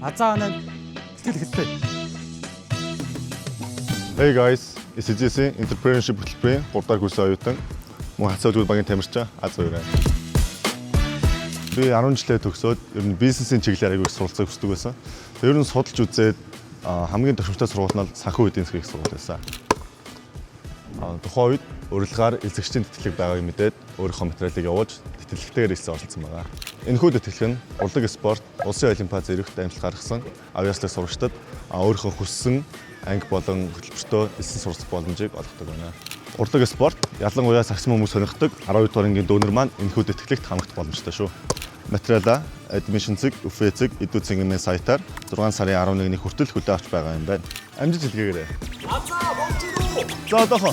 Азаанаа тэтгэл хэлтэй. Hey guys, SGC Entrepreneurship хөтөлбөрийн 3 дахь курсын оюутан мөн хацаа үзүүр багийн тамирчин Аз Баяраа. Би 10 жилээ төгсөөд ер нь бизнесийн чиглэлээр аягүй их суралцах хүсдэг байсан. Ер нь судалж үзээд хамгийн төвшөлтэй сургууль нь санхүү эдийн засгийн сургууль байсан. Тухайн үед урилгаар эзэгчдийн тэтгэлэг байгааг мэдээд өөрийнхөө материалыг явуулж тэтгэлэгтэйгээр хэлсэн оролцсон байгаа. Энэхүү тэтгэлэг нь урлаг спорт, улсын олимпиад зэрэгт амжилт гаргасан авьяаслаг сурагчдад өөрийнхөө хүссэн анги болон хөтөлбөртөө элсэн суралцах боломжийг олгодог байна. Урлаг спорт ялангуяа сагсан хүмүүс сонирхдог 12 дугаар ангийн дүүнер маань энэхүү тэтгэлэгт хамрагдах боломжтой шүү. Материалаа Admission цэг, Үфэ цэг, Эдүү цэгийн сайтаар 6 сарын 11-ний хүртэл хөдөө авч байгаа юм байна. Амжилт илгээгээрэй. За одоохоо